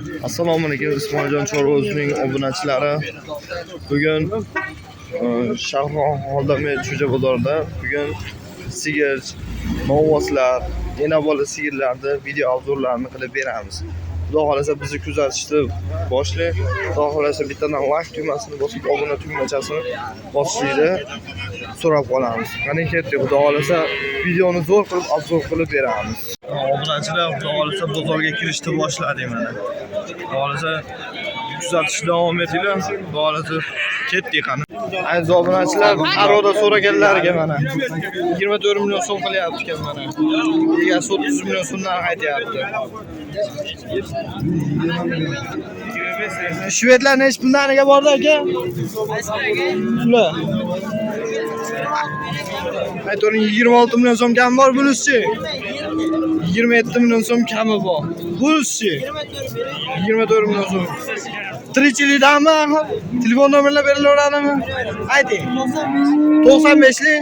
Assalomu alaykum Ismoiljon Chorvo'zining obunachilari. Bugun Shahron Xoldamey Cho'ja bozorida bugun sigir, novvoslar, enabola sigirlarni video obzorlarini qilib beramiz. Xudo xolasa bizni kuzatishni boshlang. Xudo xolasa bittadan like tugmasini bosib, obuna tugmachasini bosishni so'rab qolamiz. Qani ketdi, xudo xolasa videoni zo'r qilib obzor qilib beramiz. Obunachilar xudo xolasa bozorga kirishni boshladik mana. Xudo xolasa kuzatishni davom etinglar. Xudo xolasa ketdik qani. Aziz obunachilar, qaroda so'raganlarga mana 24 million so'm qilyapti ekan mana. Egasi 30 million so'mdan qaytyapti. Shvedlar necha pullarga bordi aka? Ular. Aytoring 26 million so'm kam bor bo'lishchi. 27 million so'm kami bor. Bo'lishchi. 24 million so'm. Tirikchilikdanmi? Telefon nomerlar berilaveradimi? Ayting. 95lik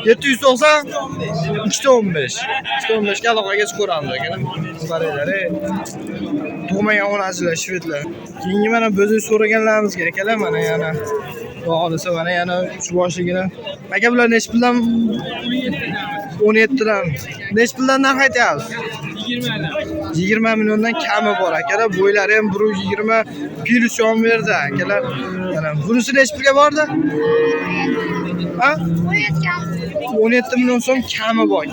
790 215. 215 ga aloqaga chiqaramiz aka. Qaranglar, tug'magan onachilar shvedlar. Keyingi mana bizni so'raganlarimizga akalar mana yana xohlasa mana yana uch boshligilar. Aka bular necha puldan? 17 dan. Necha puldan narx aytyapsiz? 20 milliondan kami bor akalar. Bo'ylari ham 120 plus yon berdi akalar. Mana bunisi necha pulga bordi? Ha? 17 million so'm kami bor.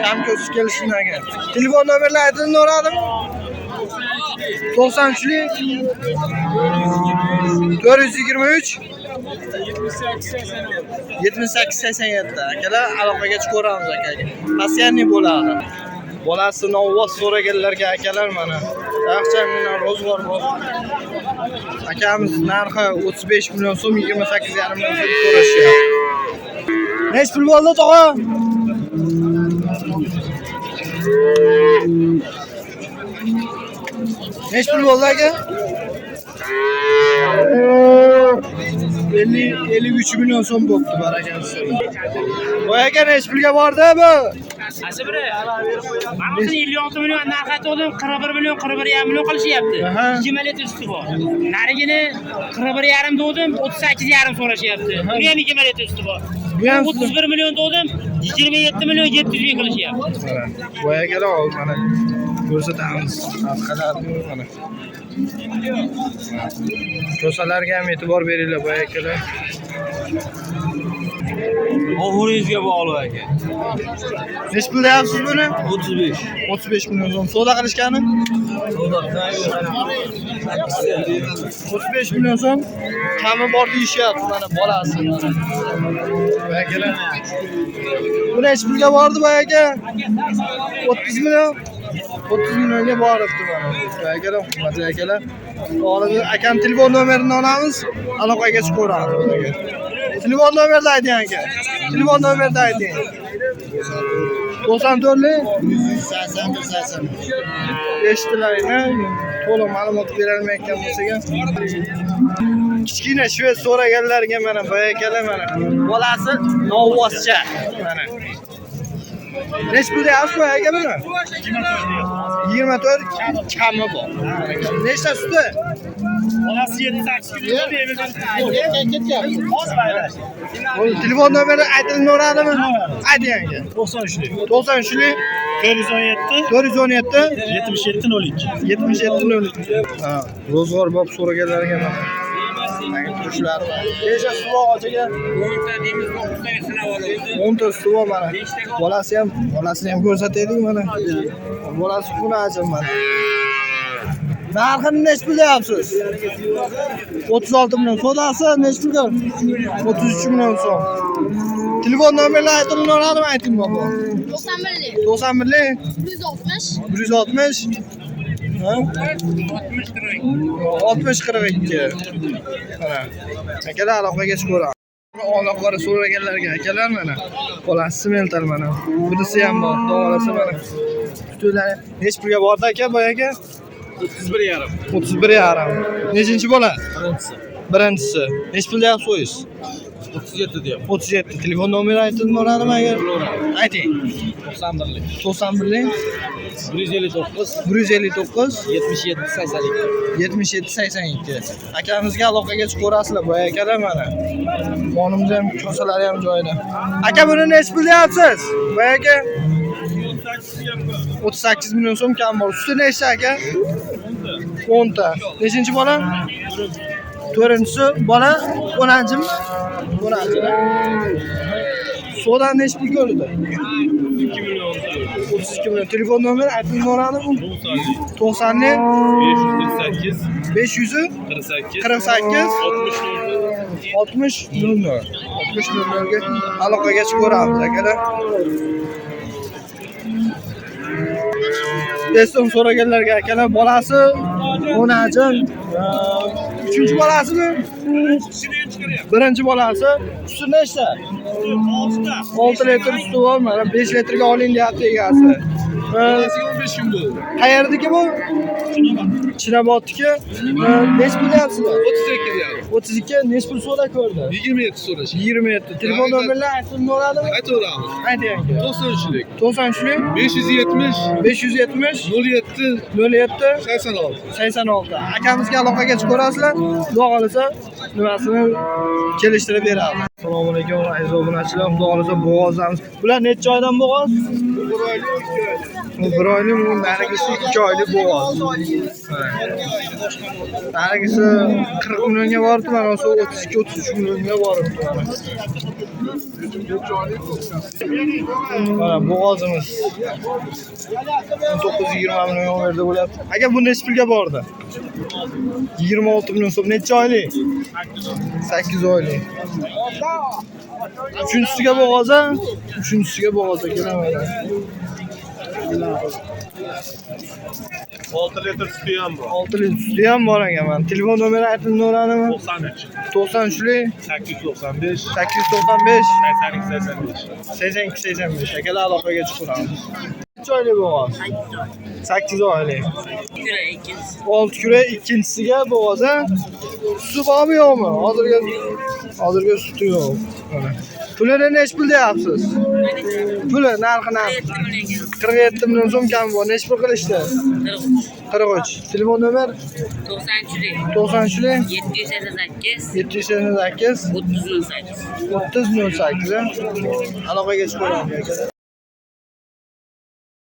Kam ko'rsatib kelishgan ekan. Telefon nomerlari aytilaveradimi? 93lik 423 7887 akalar aloqaga chiqaramiz akaga. Pasiyanni bo'ladi. Bolasi novvos so'raganlarga akalar mana. Yaxshigina ro'zg'or bor. Akamiz narxi 35 million so'm 28,5 million so'm so'rashyapti. Necha pul bo'ldi tog'a? Necha pul bo'ldi aka? 53 million so'm bo'pti barakasi. Voy aka necha pulga bordi bu? Asabri. Mana 56 million narx aytdim, 41 million, 41,5 million qilishyapti. 20 litr suti bor. Narigini 41,5 dedim, 38,5 so'rashyapti. Bu ham 20 litr suti bor. 31 million dedim, 27 million 700 ming qilishyapti. Voy akalar mana ko'rsatamiz. Qadar mana. Ko'salarga ham e'tibor beringlar voy akalar. Oxuringizga bog'liq aka. Necha pul deyapsiz buni? 35. 35 million so'm. Savdo qilishgani? Savdo. 35 million so'm kami bor deyishyapti mana bolasi mana. Voy akalar. Bu necha pulga bordi voy aka? 30 million. 30 millionga boribdi mana. Voy akalar, hurmatli akalar. Hozir akam telefon nomerini olamiz, aloqaga chiqaramiz. Telefon nomerini ayting aka. Telefon nomerini ayting. 94lik 181 eshitilaringmi? To'liq ma'lumot berolmayotgan bo'lsa-ham. Kichkina shved so'raganlarga mana voy akalar mana. Bolasi novvoscha mana. Necha pul deyapsiz voy aka buni? 24 kami bor. Nechta suti? Bolasi 7-8 kilo deymiz. Telefon nomeri aytilaveradimi? Ayting aka. 93lik 93lik 417 417 7702. 7702. Ha, ro'zg'or bob so'raganlarga mana. Mana turishlar. Necha suv ochiga? 10 ta deymiz, 9 ta sinab olamiz. 10 ta suv mana. Bolasini ham ko'rsataylik mana. Bolasi xunachi mana. Narxini necha pul deyapsiz? 36 million. Sodasi necha pulga? 33 million so'm. Telefon nomerlari aytilaveradimi ayting bobo? 91lik 91lik 160 160 ha? 60-42. Mana. Akalar aloqaga chiqaveramiz. Aloqaga so'raganlarga akalar mana. Bolasi mental mana. Bunisi ham bor. Davolasa mana. Kutular necha pulga bordi aka boy aka? 31,5. Nechinchi bola? Birinchisi. Birinchisi. Necha pul deyapsiz? 37 deyapman. 37. Telefon nomeri aytib bo'ladimi agar? Ayting. 91lik. 91lik 159 159 77 82. 77 82. Akamizga aloqaga chiqaverasizlar boya akalar mana. Monimiz ham, ko'salari ham joyida. Aka buni nech pul deyapsiz? Boya aka 38 million so'm kam bor. Usti nechta aka? 10 ta. Nechinchi bola? 4-chi bola 10-chimi? 10-chi. So'dan nech pul ko'rdi? 32 million. Telefon nomeri aytib bo'ladimi? 90 500 48 60 00 60 00 ga aloqaga chiqaveramiz akalar. Teston so'raganlarga akalar bolasi 10-chi. 3-chi bolasimi? Birinchi bolasi suti nechta? 6 litr suti bor, mana 5 litrga oling deyapti egasi. Bolasiga 15 kun bo'ldi. Qayerdagi bu? Chinobodniki. Nech pul deyapsizlar? 32 deyapman. 32 nech pul so'ra ko'rdi? 27 so'rash. 27. Telefon nomerlari aytib bo'ladimi? Aytaveramiz. Ayting aka. 93lik 93lik 570 570 07 07 86. 86. Akamizga aloqaga chiqaverasizlar. Xudo xolisa nimasini kelishtirib beramiz. Assalomu alaykum aziz obunachilar. Xudo xolisa bo'g'ozdamiz. Bular necha oydan bo'g'oz? 1 oylik, narigisi 2 oylik bo'g'oz. Narigisi 40 millionga boribdi, mana shu 32-33 millionga boribdi. Mana bo'g'ozimiz 19-20 million berdi bo'lyapti. Aka bu necha pulga bordi? 26 million so'm. Necha oylik? 8 oylik. Uchinchisiga bo'g'oza, uchinchisiga bo'g'oza kelaman. 6 litr suti ham bor. 6 litr suti ham bor ekan. Telefon nomeri aytib bo'ladimi? 93 93lik 895 895 82 85. 82 85. Akalar aloqaga chiqamiz. Necha oylik bo'g'oz? 8 oylik. 6 kura ikkinchisiga bo'g'oza. Suti bormi yo'qmi? Hozirga suti yo'q. Mana. Pulini nech pul deyapsiz? Puli narxini 47 million so'm kam bor. Nech pul qilishdi? 43. Telefon nomer 90lik 788 30 08. Aloqaga chiqaveramiz.